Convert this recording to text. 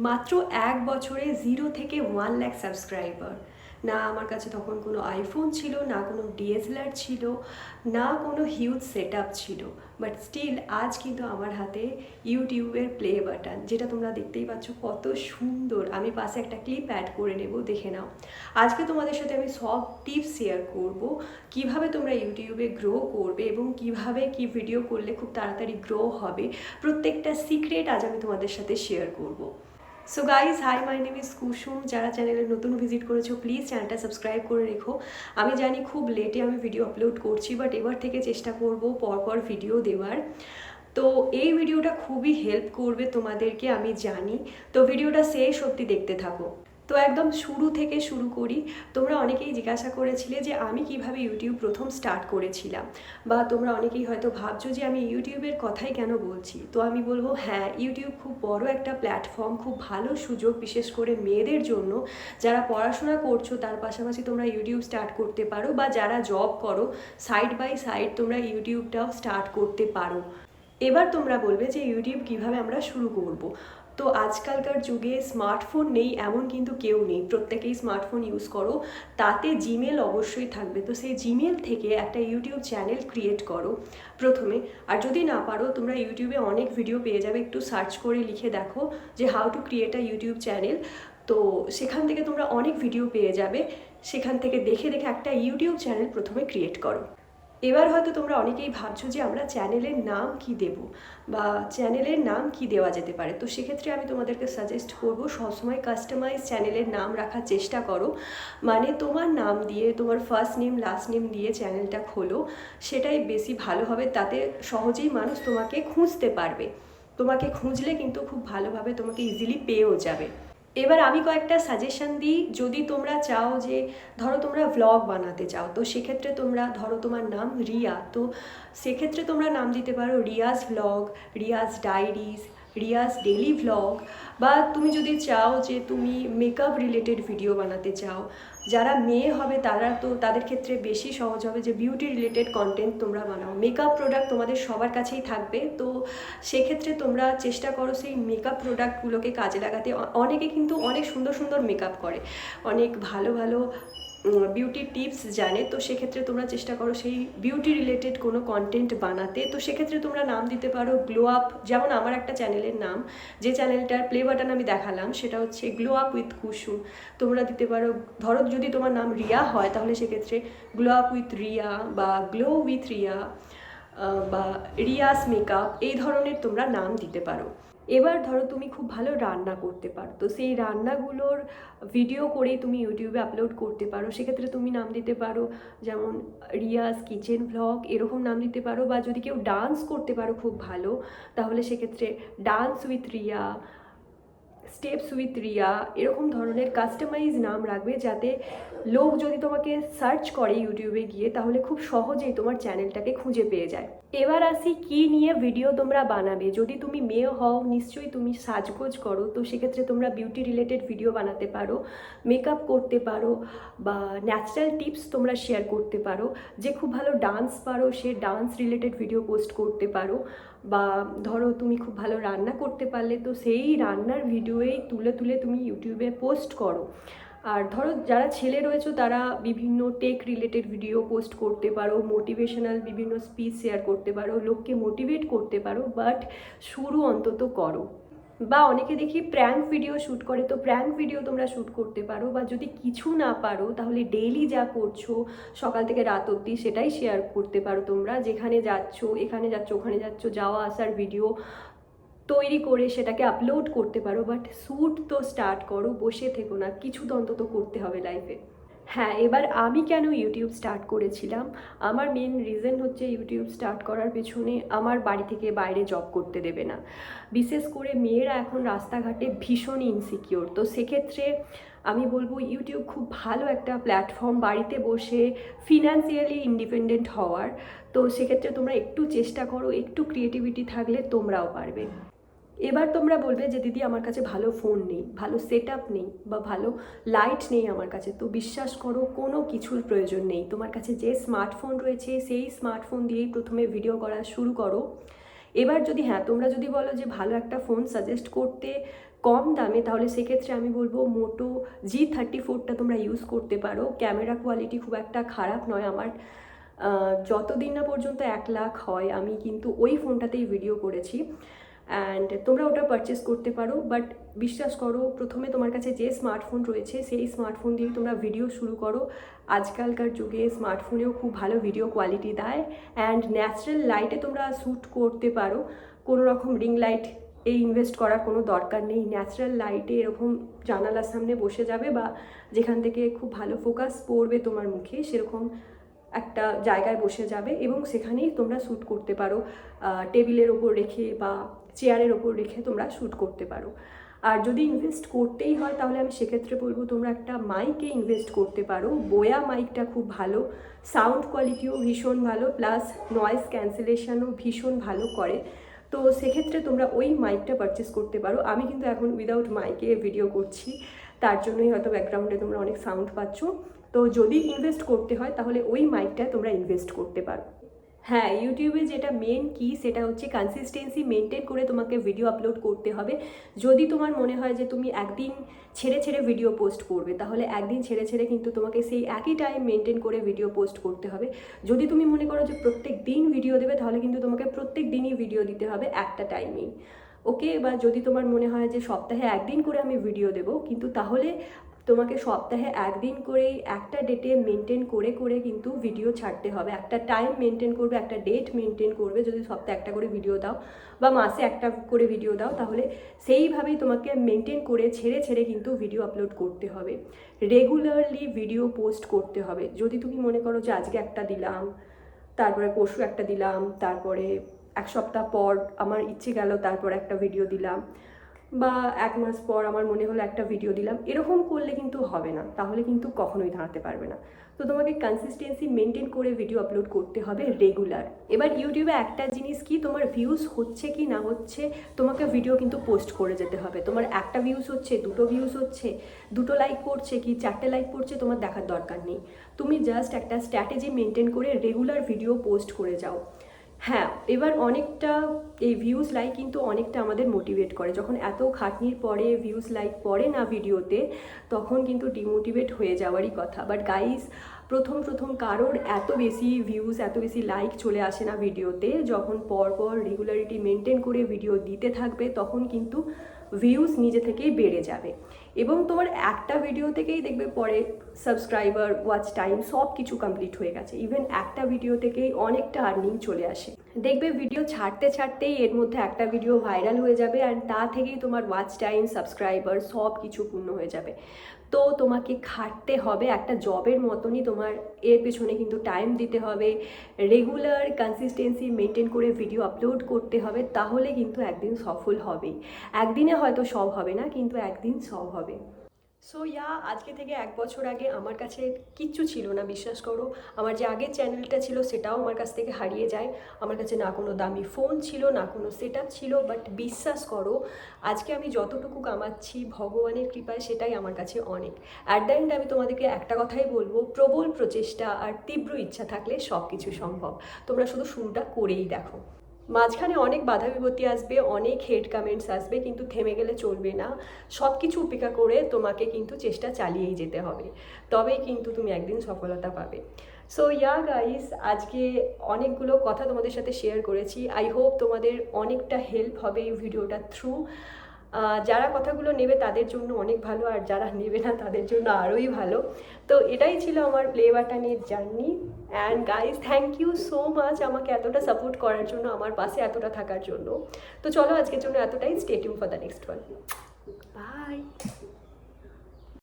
মাত্র ১ বছরে 0 থেকে 1 লাখ সাবস্ক্রাইবার। না আমার কাছে তখন কোনো আইফোন ছিল, না কোনো ডিএসএলআর ছিল, না কোনো হিউজ সেটআপ ছিল। বাট স্টিল আজ কিন্তু আমার হাতে ইউটিউবের প্লে বাটন, যেটা তোমরা দেখতেই পাচ্ছ কত সুন্দর। আমি পাশে একটা ক্লিপ অ্যাড করে নেব, দেখে নাও। আজকে তোমাদের সাথে আমি সব টিপস শেয়ার করব, কিভাবে তোমরা ইউটিউবে গ্রো করবে এবং কিভাবে কি ভিডিও করলে খুব তাড়াতাড়ি গ্রো হবে। প্রত্যেকটা সিক্রেট আজ আমি তোমাদের সাথে শেয়ার করব। So guys, hi, my name is Kusum. যারা চ্যানেলে নতুন ভিজিট করেছো প্লিজ চ্যানেলটা সাবস্ক্রাইব করে রেখো। আমি জানি খুব লেটে আমি ভিডিও আপলোড করছি, বাট এবার থেকে চেষ্টা করব পরপর ভিডিও দেওয়ার। তো এই ভিডিওটা খুবই হেল্প করবে তোমাদেরকে, আমি জানি। তো ভিডিওটা শেষ অবধি দেখতে থাকো। তো একদম শুরু থেকে শুরু করি। তোমরা অনেকেই জিজ্ঞাসা করেছিলে যে আমি কিভাবে ইউটিউব প্রথম স্টার্ট করেছিলাম, বা তোমরা অনেকেই হয়তো ভাবছো যে আমি ইউটিউবের কথাই কেন বলছি। তো আমি বলবো হ্যাঁ, ইউটিউব খুব বড় একটা প্ল্যাটফর্ম, খুব ভালো সুযোগ, বিশেষ করে মেয়েদের জন্য। যারা পড়াশোনা করছো তার পাশাপাশি তোমরা ইউটিউব স্টার্ট করতে পারো, বা যারা জব করো সাইড বাই সাইড তোমরা ইউটিউবটাও স্টার্ট করতে পারো। এবার তোমরা বলবে যে ইউটিউব কিভাবে আমরা শুরু করব। তো আজকালকার যুগে স্মার্টফোন নেই এমন কিন্তু কেউ নেই, প্রত্যেকেই স্মার্টফোন ইউজ করো। তাতে জিমেল অবশ্যই থাকবে। তো সেই জিমেল থেকে একটা ইউটিউব চ্যানেল ক্রিয়েট করো প্রথমে। আর যদি না পারো, তোমরা ইউটিউবে অনেক ভিডিও পেয়ে যাবে, একটু সার্চ করে লিখে দেখো যে how to create a YouTube channel. তো সেখান থেকে তোমরা অনেক ভিডিও পেয়ে যাবে, সেখান থেকে দেখে দেখে একটা ইউটিউব চ্যানেল প্রথমে ক্রিয়েট করো। এবার হয়তো তোমরা অনেকেই ভাবছো যে আমরা চ্যানেলের নাম কি দেব, বা চ্যানেলের নাম কি দেওয়া যেতে পারে। তো সেক্ষেত্রে আমি তোমাদেরকে সাজেস্ট করবো সবসময় কাস্টমাইজ চ্যানেলের নাম রাখার চেষ্টা করো। মানে তোমার নাম দিয়ে, তোমার ফার্স্ট নেম লাস্ট নেম দিয়ে চ্যানেলটা খোলো, সেটাই বেশি ভালো হবে। তাতে সহজেই মানুষ তোমাকে খুঁজতে পারবে। তোমাকে খুঁজলে কিন্তু খুব ভালোভাবে তোমাকে ইজিলি পেয়েও যাবে। এবার আমি কয়েকটা সাজেশন দিই। যদি তোমরা চাও যে ধরো তোমরা ভ্লগ বানাতে চাও, তো সেক্ষেত্রে তোমরা ধরো তোমার নাম রিয়া, তো সেক্ষেত্রে তোমরা নাম দিতে পারো Riaz vlog, Riaz diaries, Riaz daily vlog. বা তুমি যদি চাও যে তুমি মেকআপ রিলেটেড ভিডিও বানাতে চাও, যারা মেয়ে হবে তারা তো তাদের ক্ষেত্রে বেশি সহজ হবে যে বিউটি রিলেটেড কন্টেন্ট তোমরা বানাও। মেকআপ প্রোডাক্ট তোমাদের সবার কাছেই থাকবে, তো সেক্ষেত্রে তোমরা চেষ্টা করো সেই মেকআপ প্রোডাক্টগুলোকে কাজে লাগাতে। অনেকে কিন্তু অনেক সুন্দর সুন্দর মেকআপ করে, অনেক ভালো ভালো বিউটি টিপস জানে। তো সেক্ষেত্রে তোমরা চেষ্টা করো সেই বিউটি রিলেটেড কোনো কন্টেন্ট বানাতে। তো সেক্ষেত্রে তোমরা নাম দিতে পারো গ্লো আপ। যেমন আমার একটা চ্যানেলের নাম, যে চ্যানেলটার প্লে বাটন আমি দেখালাম, সেটা হচ্ছে গ্লো আপ উইথ কুসুম। তোমরা দিতে পারো, ধরো যদি তোমার নাম রিয়া হয় তাহলে সেক্ষেত্রে গ্লো আপ উইথ রিয়া, বা গ্লো উইথ রিয়া, বা রিয়াস মেকআপ, এই ধরনের তোমরা নাম দিতে পারো। এবার ধরো তুমি খুব ভালো রান্না করতে পারো, তো সেই রান্নাগুলোর ভিডিও করেই তুমি ইউটিউবে আপলোড করতে পারো। সেক্ষেত্রে তুমি নাম দিতে পারো যেমন রিয়াস কিচেন ভ্লগ, এরকম নাম দিতে পারো। বা যদি কেউ ডান্স করতে পারো খুব ভালো, তাহলে সেক্ষেত্রে dance with Riya, steps with Riya, এরকম ধরনের কাস্টমাইজ নাম রাখবে, যাতে লোক যদি তোমাকে সার্চ করে ইউটিউবে গিয়ে তাহলে খুব সহজেই তোমার চ্যানেলটাকে খুঁজে পেয়ে যায়। এবার আসি কি নিয়ে ভিডিও তোমরা বানাবে। যদি তুমি মেয়ে হও, নিশ্চয়ই তুমি সাজগোজ করো, তো সেক্ষেত্রে তোমরা বিউটি রিলেটেড ভিডিও বানাতে পারো, মেকআপ করতে পারো, বা ন্যাচারাল টিপস তোমরা শেয়ার করতে পারো। যে খুব ভালো ডান্স পারো সে ডান্স রিলেটেড ভিডিও পোস্ট করতে পারো। বা ধরো তুমি খুব ভালো রান্না করতে পারলে, তো সেই রান্নার ভিডিওই তুলে তুলে তুমি ইউটিউবে পোস্ট করো। আর ধরো যারা ছেলে রয়েছে তারা বিভিন্ন টেক রিলেটেড ভিডিও পোস্ট করতে পারো, মোটিভেশনাল বিভিন্ন স্পিচ শেয়ার করতে পারো, লোককে মোটিভেট করতে পারো, বাট শুরু অন্তত করো। বা অনেকে দেখি প্র্যাঙ্ক ভিডিও শ্যুট করে, তো প্র্যাঙ্ক ভিডিও তোমরা শ্যুট করতে পারো। বা যদি কিছু না পারো তাহলে ডেইলি যা করছো সকাল থেকে রাত অবধি সেটাই শেয়ার করতে পারো। তোমরা যেখানে যাচ্ছ, এখানে যাচ্ছ, ওখানে যাচ্ছ, যাওয়া আসার ভিডিও তৈরি করে সেটাকে আপলোড করতে পারো। বাট শ্যুট তো স্টার্ট করো, বসে থেকো না, কিছু তো অন্তত করতে হবে লাইফে। হ্যাঁ, এবার আমি কেন ইউটিউব স্টার্ট করেছিলাম। আমার মেন রিজন হচ্ছে ইউটিউব স্টার্ট করার পেছনে আমার বাড়ি থেকে বাইরে জব করতে দেবে না। বিশেষ করে মেয়েরা এখন রাস্তাঘাটে ভীষণ ইনসিকিওর। তো সেক্ষেত্রে আমি বলবো ইউটিউব খুব ভালো একটা প্ল্যাটফর্ম বাড়িতে বসে ফিনান্সিয়ালি ইন্ডিপেন্ডেন্ট হওয়ার। তো সেক্ষেত্রে তোমরা একটু চেষ্টা করো, একটু ক্রিয়েটিভিটি থাকলে তোমরাও পারবে। এবার তোমরা বলবে যে দিদি আমার কাছে ভালো ফোন নেই, ভালো সেট আপ নেই, বা ভালো লাইট নেই আমার কাছে। তো বিশ্বাস করো, কোনো কিছুর প্রয়োজন নেই। তোমার কাছে যে স্মার্টফোন রয়েছে সেই স্মার্টফোন দিয়েই প্রথমে ভিডিও করা শুরু করো। এবার যদি তোমরা যদি বলো যে ভালো একটা ফোন সাজেস্ট করতে, কম দামে, তাহলে সেক্ষেত্রে আমি বলবো মোটো G34টা তোমরা ইউজ করতে পারো। ক্যামেরা কোয়ালিটি খুব একটা খারাপ নয়। আমার যতদিন না পর্যন্ত 1 লাখ হয় আমি কিন্তু ওই ফোনটাতেই ভিডিও করেছি, অ্যান্ড তোমরা ওটা পারচেস করতে পারো। বাট বিশ্বাস করো, প্রথমে তোমার কাছে যে স্মার্টফোন রয়েছে সেই স্মার্টফোন দিয়ে তোমরা ভিডিও শুরু করো। আজকালকার যুগে স্মার্টফোনেও খুব ভালো ভিডিও কোয়ালিটি দেয়, অ্যান্ড ন্যাচারাল লাইটে তোমরা শ্যুট করতে পারো। কোনো রকম রিং লাইট ইনভেস্ট করার কোনো দরকার নেই। ন্যাচারাল লাইটে এরকম জানালার সামনে বসে যাবে বা যেখান থেকে খুব ভালো ফোকাস পড়বে তোমার মুখে, সেরকম একটা জায়গায় বসে যাবে এবং সেখানেই তোমরা শ্যুট করতে পারো। টেবিলের ওপর রেখে বা চেয়ারের ওপর রেখে তোমরা শ্যুট করতে পারো। আর যদি ইনভেস্ট করতেই হয় তাহলে আমি সেক্ষেত্রে বলবো তোমরা একটা মাইকে ইনভেস্ট করতে পারো। বোয়া মাইকটা খুব ভালো, সাউন্ড কোয়ালিটিও ভীষণ ভালো, প্লাস নয়েজ ক্যান্সেলেশনও ভীষণ ভালো করে। তো সেক্ষেত্রে তোমরা ওই মাইকটা পারচেস করতে পারো। আমি কিন্তু এখন উইদাউট মাইকে ভিডিও করছি, তার জন্যই হয়তো ব্যাকগ্রাউন্ডে তোমরা অনেক সাউন্ড পাচ্ছ। তো যদি ইনভেস্ট করতে হয় তাহলে ওই মাইকটায় তোমরা ইনভেস্ট করতে পারো। হ্যাঁ, ইউটিউবে যেটা মেন কি সেটা হচ্ছে কনসিস্টেন্সি মেনটেন করে তোমাকে ভিডিও আপলোড করতে হবে। যদি তোমার মনে হয় যে তুমি একদিন ছেড়ে ছেড়ে ভিডিও পোস্ট করবে, তাহলে একদিন ছেড়ে ছেড়ে কিন্তু তোমাকে সেই একই টাইম মেনটেন করে ভিডিও পোস্ট করতে হবে। যদি তুমি মনে করো যে প্রত্যেক দিন ভিডিও দেবে, তাহলে কিন্তু তোমাকে প্রত্যেক দিনই ভিডিও দিতে হবে একটা টাইমেই। ওকে, বা যদি তোমার মনে হয় যে সপ্তাহে একদিন করে আমি ভিডিও দেবো, কিন্তু তাহলে তোমাকে সপ্তাহে একদিন করেই একটা ডেটে মেনটেন করে করে কিন্তু ভিডিও ছাড়তে হবে। একটা টাইম মেনটেন করবে, একটা ডেট মেনটেন করবে। যদি সপ্তাহে একটা করে ভিডিও দাও বা মাসে একটা করে ভিডিও দাও, তাহলে সেইভাবেই তোমাকে মেনটেন করে ছেড়ে ছেড়ে কিন্তু ভিডিও আপলোড করতে হবে। রেগুলারলি ভিডিও পোস্ট করতে হবে। যদি তুমি মনে করো যে আজকে একটা দিলাম, তারপরে পরশু একটা দিলাম, তারপরে 1 সপ্তাহ পর আমার ইচ্ছে গেল তারপর একটা ভিডিও দিলাম, বা 1 মাস পর আমার মনে হলো একটা ভিডিও দিলাম, এরকম করলে কিন্তু হবে না, তাহলে কিন্তু কখনোই দাঁড়াতে পারবে না। তো তোমাকে কনসিস্টেন্সি মেনটেন করে ভিডিও আপলোড করতে হবে রেগুলার। এবার ইউটিউবে একটা জিনিস কি, তোমার ভিউজ হচ্ছে কি না হচ্ছে, তোমাকে ভিডিও কিন্তু পোস্ট করে যেতে হবে। তোমার একটা ভিউজ হচ্ছে, 2টো ভিউজ হচ্ছে, 2টো লাইক পড়ছে কি 4টে লাইক পড়ছে, তোমার দেখার দরকার নেই। তুমি জাস্ট একটা স্ট্র্যাটেজি মেনটেন করে রেগুলার ভিডিও পোস্ট করে যাও। হ্যাঁ, এবার অনেকটা এই ভিউজ লাইক কিন্তু অনেকটা আমাদের মোটিভেট করে। যখন এত খাটনির পরে ভিউজ লাইক পড়ে না ভিডিওতে, তখন কিন্তু ডিমোটিভেট হয়ে যাওয়ারই কথা। বাট গাইস, প্রথম প্রথম কারোর এত বেশি ভিউজ, এত বেশি লাইক চলে আসে না ভিডিওতে। যখন পরপর রেগুলারিটি মেনটেন করে ভিডিও দিতে থাকবে, তখন কিন্তু ভিউজ নিজে থেকেই বেড়ে যাবে এবং তোমার একটা ভিডিও থেকেই দেখবে পরে সাবস্ক্রাইবার, ওয়াচ টাইম সব কিছু কমপ্লিট হয়ে গেছে। ইভেন একটা ভিডিও থেকেই অনেকটা আর্নিং চলে আসে। দেখবে ভিডিও ছাড়তে ছাড়তেই এর মধ্যে একটা ভিডিও ভাইরাল হয়ে যাবে, অ্যান্ড তা থেকেই তোমার ওয়াচ টাইম, সাবস্ক্রাইবার সব কিছু পূর্ণ হয়ে যাবে। তো তোমাকে খাটতে হবে একটা জবের মতনই, তোমার এর পেছনে কিন্তু টাইম দিতে হবে, রেগুলার কনসিস্টেন্সি মেনটেন করে ভিডিও আপলোড করতে হবে, তাহলে কিন্তু একদিন সফল হবেই। একদিনে হয়তো সব হবে না, কিন্তু একদিন সব হবে। সো আজকে থেকে 1 বছর আগে আমার কাছে কিচ্ছু ছিল না, বিশ্বাস করো। আমার যে আগের চ্যানেলটা ছিল সেটাও আমার কাছ থেকে হারিয়ে যায়। আমার কাছে না কোনো দামি ফোন ছিল, না কোনো সেট আপ ছিল, বাট বিশ্বাস করো আজকে আমি যতটুকু কামাচ্ছি ভগবানের কৃপায়, সেটাই আমার কাছে অনেক। অ্যাট দ্য এন্ড আমি তোমাদেরকে একটা কথাই বলবো, প্রবল প্রচেষ্টা আর তীব্র ইচ্ছা থাকলে সব কিছু সম্ভব। তোমরা শুধু শুরুটা করেই দেখো। মাঝখানে অনেক বাধা বিপত্তি আসবে, অনেক হেড কমেন্টস আসবে, কিন্তু থেমে গেলে চলবে না। সব কিছু উপেক্ষা করে তোমাকে কিন্তু চেষ্টা চালিয়েই যেতে হবে, তবেই কিন্তু তুমি একদিন সফলতা পাবে। সো গাইস, আজকে অনেকগুলো কথা তোমাদের সাথে শেয়ার করেছি। আই হোপ তোমাদের অনেকটা হেল্প হবে এই ভিডিওটা থ্রু। যারা কথাগুলো নেবে তাদের জন্য অনেক ভালো, আর যারা নেবে না তাদের জন্য আরোই ভালো। তো এটাই ছিল আমার প্লে বাটনের জার্নি। And guys, thank you so much আমাকে এতটা সাপোর্ট করার জন্য, আমার পাশে এতটা থাকার জন্য। তো চলো আজকের জন্য এতটাই। Stay tune for the next one. By.